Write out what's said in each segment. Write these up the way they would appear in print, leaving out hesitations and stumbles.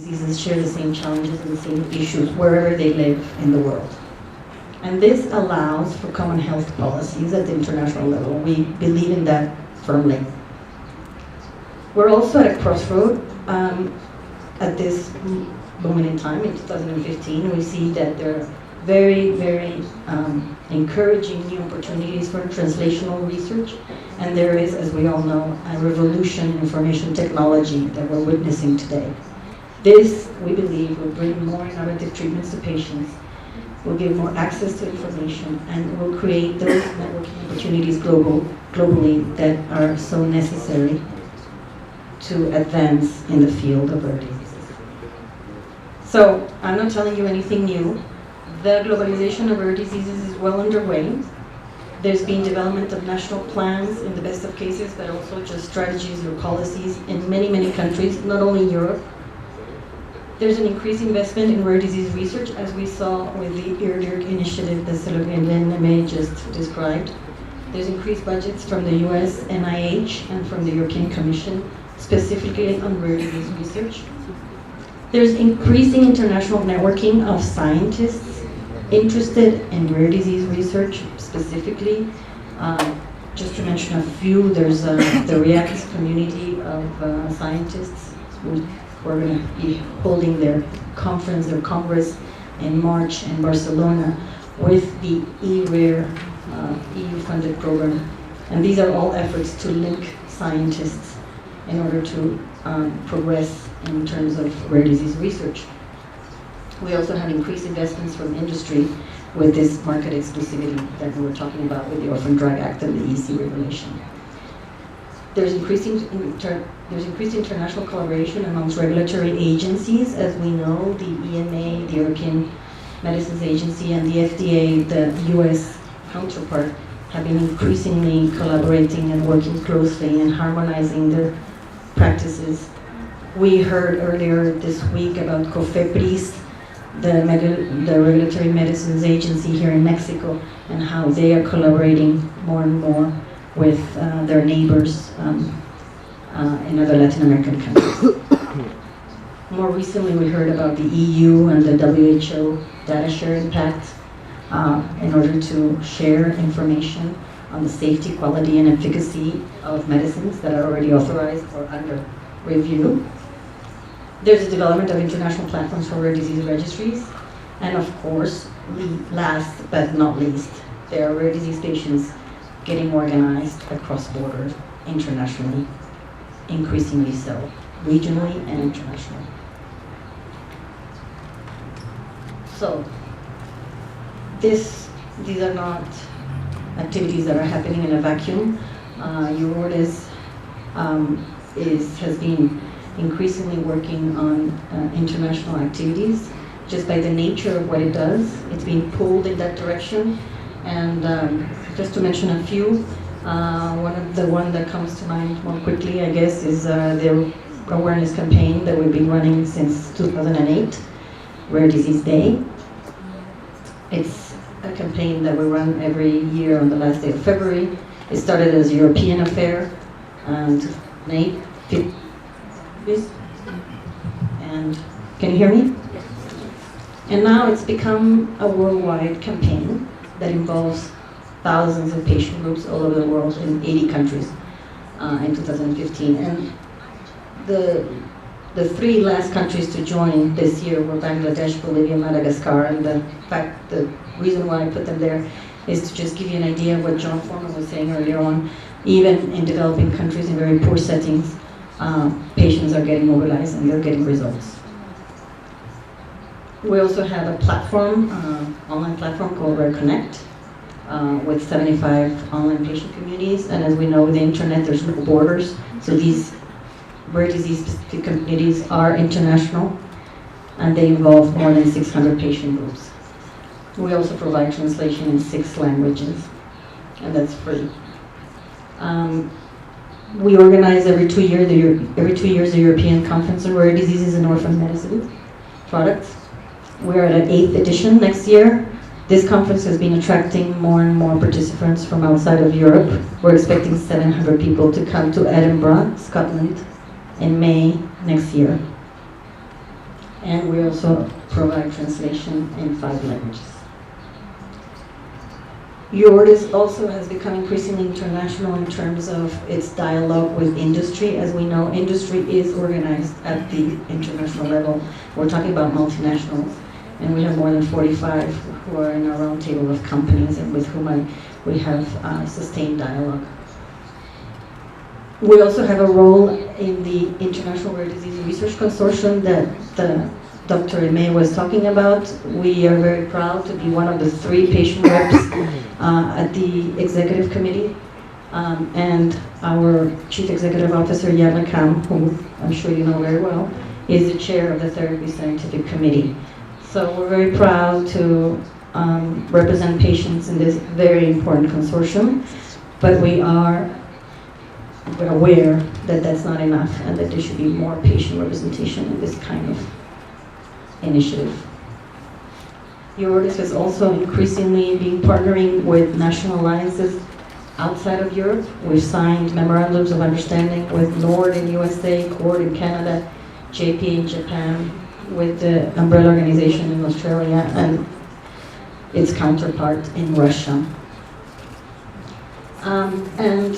diseases share the same challenges and the same issues wherever they live in the world. And this allows for common health policies at the international level. We believe in that firmly. We're also at a crossroad at this moment in time, in 2015. We see that there are very, very encouraging new opportunities for translational research. And there is, as we all know, a revolution in information technology that we're witnessing today. This, we believe, will bring more innovative treatments to patients, will give more access to information, and will create those networking opportunities globally that are so necessary to advance in the field of rare diseases. So, I'm not telling you anything new. The globalization of rare diseases is well underway. There's been development of national plans in the best of cases, but also just strategies or policies in many, many countries, not only in Europe. There's an increased investment in rare disease research, as we saw with the IRDiRC initiative that Ségolène just described. There's increased budgets from the US NIH and from the European Commission, specifically on rare disease research. There's increasing international networking of scientists interested in rare disease research, specifically. Just to mention a few, there's the REACT community of scientists who are going to be holding their conference, their congress in March in Barcelona with the eRare EU-funded program. And these are all efforts to link scientists in order to progress in terms of rare disease research. We also have increased investments from industry with this market exclusivity that we were talking about with the Orphan Drug Act and the EC regulation. There's increased international collaboration amongst regulatory agencies. As we know, the EMA, the European Medicines Agency, and the FDA, the US counterpart, have been increasingly collaborating and working closely and harmonizing their practices. We heard earlier this week about COFEPRIS, the Regulatory Medicines Agency here in Mexico, and how they are collaborating more and more with their neighbors in other Latin American countries. More recently, we heard about the EU and the WHO data sharing pact in order to share information on the safety, quality, and efficacy of medicines that are already authorized or under review. There's a development of international platforms for rare disease registries. And of course, last but not least, there are rare disease patients getting organized across borders, internationally, increasingly so, regionally and internationally. So, these are not activities that are happening in a vacuum. Eurordis has been increasingly working on international activities. Just by the nature of what it does, it's being pulled in that direction. And just to mention a few, one that comes to mind more quickly, I guess, is the awareness campaign that we've been running since 2008, Rare Disease Day. It's a campaign that we run every year on the last day of February. It started as a European affair, and can you hear me? And now it's become a worldwide campaign that involves thousands of patient groups all over the world in 80 countries in 2015. And the three last countries to join this year were Bangladesh, Bolivia, Madagascar. And the reason why I put them there is to just give you an idea of what John Forman was saying earlier on. Even in developing countries in very poor settings, patients are getting mobilized and they're getting results. We also have a platform, online platform called Rare Connect, with 75 online patient communities. And as we know, with the internet, there's no borders. So these rare disease specific communities are international, and they involve more than 600 patient groups. We also provide translation in 6 languages, and that's free. We organize every 2 years the European Conference on Rare Diseases and Orphan Medicine Products. We're at an 8th edition next year. This conference has been attracting more and more participants from outside of Europe. We're expecting 700 people to come to Edinburgh, Scotland, in May next year. and we also provide translation in 5 languages. Eurordis also has become increasingly international in terms of its dialogue with industry. As we know, industry is organized at the international level. We're talking about multinationals, and we have more than 45 who are in our round table of companies and with whom we have sustained dialogue. We also have a role in the International Rare Disease Research Consortium that Dr. Ayem was talking about. We are very proud to be one of the 3 patient reps at the executive committee, and our Chief Executive Officer, Yana Kam, who I'm sure you know very well, is the chair of the Therapy Scientific Committee. So we're very proud to represent patients in this very important consortium, but we are aware that that's not enough and that there should be more patient representation in this kind of initiative. Eurordis is also increasingly being partnering with national alliances outside of Europe. We've signed memorandums of understanding with NORD in USA, ICORD in Canada, JP in Japan, with the umbrella organization in Australia and its counterpart in Russia. And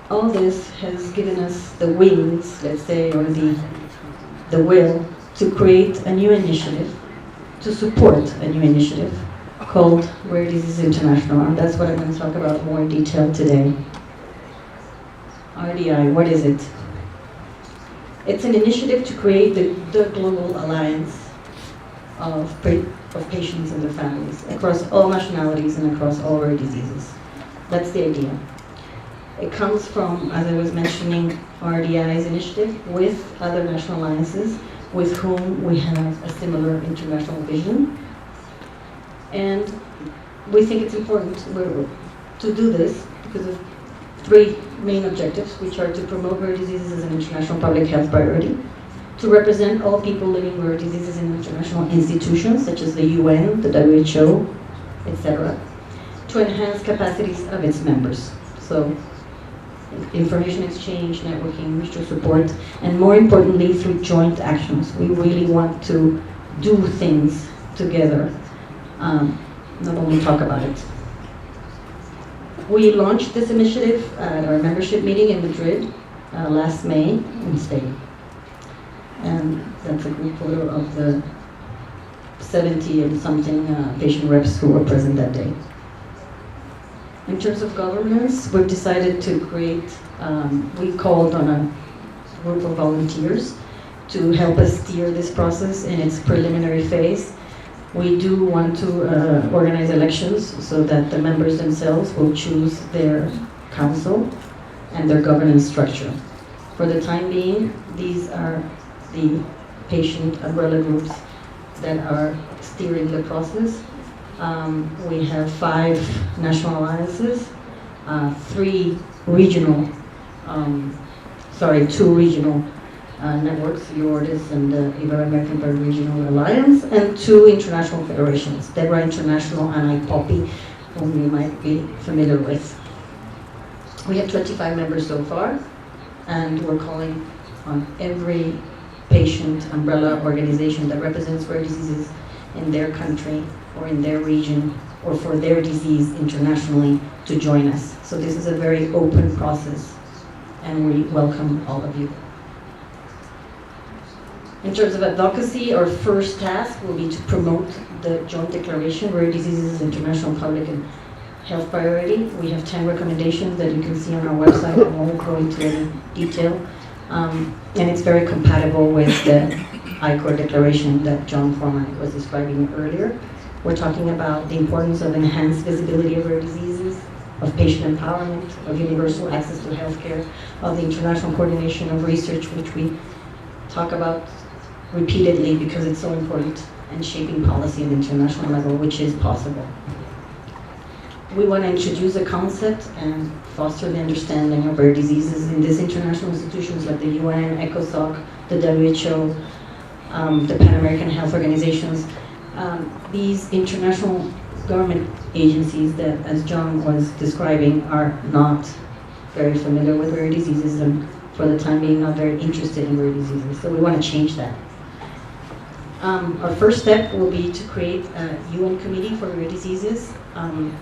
all this has given us the wings, let's say, or the will to create a new initiative, to support a new initiative called Rare Disease International, and that's what I'm going to talk about more in detail today. RDI, what is it? It's an initiative to create the global alliance of patients and their families across all nationalities and across all rare diseases. That's the idea. It comes from, as I was mentioning, RDI's initiative with other national alliances with whom we have a similar international vision. And we think it's important to do this because of 3 main objectives, which are to promote rare diseases as an international public health priority, to represent all people living with rare diseases in international institutions such as the UN, the WHO, etc., to enhance capacities of its members. So information exchange, networking, mutual support, and more importantly, through joint actions. We really want to do things together, not only talk about it. We launched this initiative at our membership meeting in Madrid last May in Spain. And that's a group photo of the 70 and something patient reps who were present that day. In terms of governance, we've decided to create, we called on a group of volunteers to help us steer this process in its preliminary phase. We do want to organize elections so that the members themselves will choose their council and their governance structure. For the time being, these are the patient umbrella groups that are steering the process. We have 5 national alliances, 2 regional networks, Eurordis and the Ibero-American Regional Alliance, and 2 international federations, DEBRA International and IPOPI, whom you might be familiar with. We have 25 members so far, and we're calling on every patient umbrella organization that represents rare diseases in their country or in their region or for their disease internationally to join us. So this is a very open process, and we welcome all of you. In terms of advocacy, our first task will be to promote the joint declaration, Rare Diseases International Public and Health Priority. We have 10 recommendations that you can see on our website. I won't go into any detail. And it's very compatible with the ICORD declaration that John Forman was describing earlier. We're talking about the importance of enhanced visibility of rare diseases, of patient empowerment, of universal access to healthcare, of the international coordination of research, which we talk about repeatedly because it's so important, and shaping policy at the international level, which is possible. We want to introduce a concept and foster the understanding of rare diseases in these international institutions like the UN, ECOSOC, the WHO, the Pan American Health Organizations. These international government agencies that, as John was describing, are not very familiar with rare diseases and for the time being not very interested in rare diseases. So we want to change that. Our first step will be to create a UN committee for rare diseases, and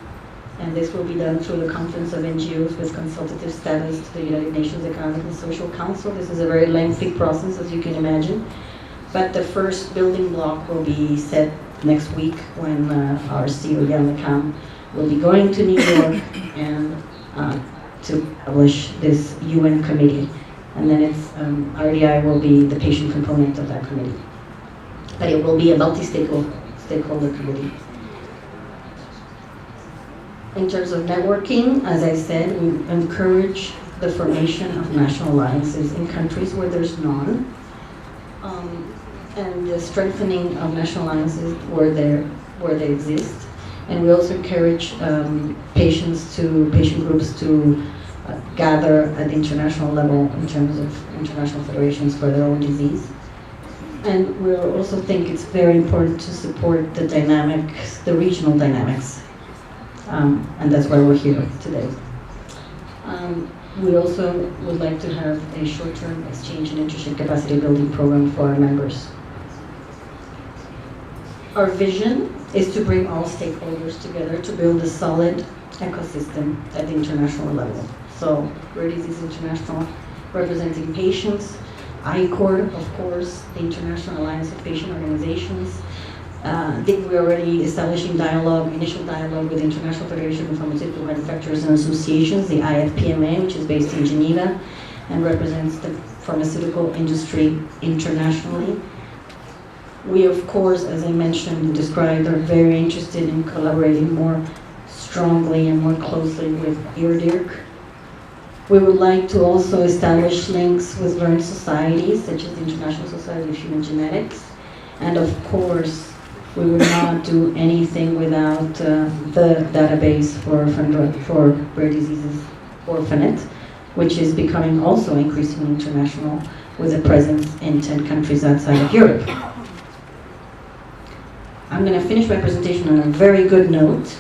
this will be done through the Conference of NGOs with consultative status to the United Nations Economic and Social Council. This is a very lengthy process, as you can imagine, but the first building block will be set next week when our CEO Jan Lecam will be going to New York and to establish this UN committee. And then it's RDI will be the patient component of that committee. But it will be a multi-stakeholder committee. In terms of networking, as I said, we encourage the formation of national alliances in countries where there's none, and the strengthening of national alliances where they exist. And we also encourage patient groups to gather at the international level in terms of international federations for their own disease. And we also think it's very important to support the dynamics, the regional dynamics. And that's why we're here today. We also would like to have a short-term exchange and internship capacity building program for our members. Our vision is to bring all stakeholders together to build a solid ecosystem at the international level. So, Rare Disease International representing patients, ICORD, of course, the International Alliance of Patient Organizations. I think we're already establishing initial dialogue with the International Federation of Pharmaceutical Manufacturers and Associations, the IFPMA, which is based in Geneva and represents the pharmaceutical industry internationally. We, of course, as I mentioned and described, are very interested in collaborating more strongly and more closely with IRDiRC. We would like to also establish links with learned societies, such as the International Society of Human Genetics. And of course, we would not do anything without the database for rare diseases, Orphanet, which is becoming also increasingly international with a presence in 10 countries outside of Europe. I'm going to finish my presentation on a very good note.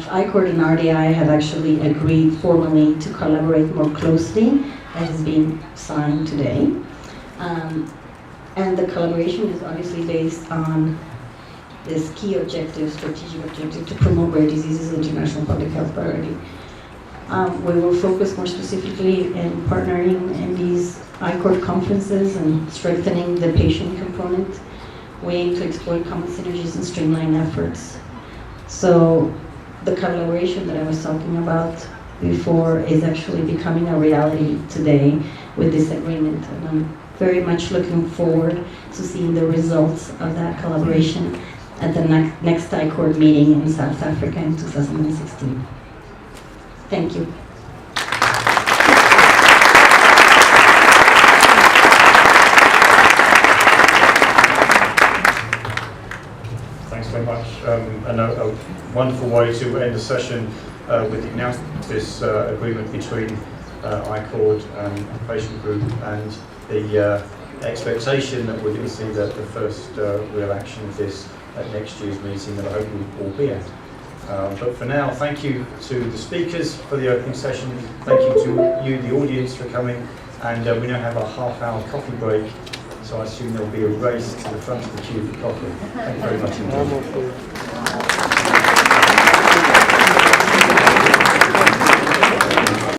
ICORD and RDI have actually agreed formally to collaborate more closely, as is being signed today. And the collaboration is obviously based on this key strategic objective to promote rare diseases as an international public health priority. We will focus more specifically in partnering in these ICORD conferences and strengthening the patient component. We aim to exploit common synergies and streamline efforts. So the collaboration that I was talking about before is actually becoming a reality today with this agreement. And I'm very much looking forward to seeing the results of that collaboration at the next ICORD meeting in South Africa in 2016. Thank you. Thanks very much. And a wonderful way to end the session with the announcement of this agreement between ICORD and the patient group, and the expectation that we're going to see the first real action of this at next year's meeting that I hope we'll all be at. But for now, thank you to the speakers for the opening session. Thank you to you, the audience, for coming. And we now have a half-hour coffee break, so I assume there'll be a race to the front of the queue for coffee. Thank you very much indeed.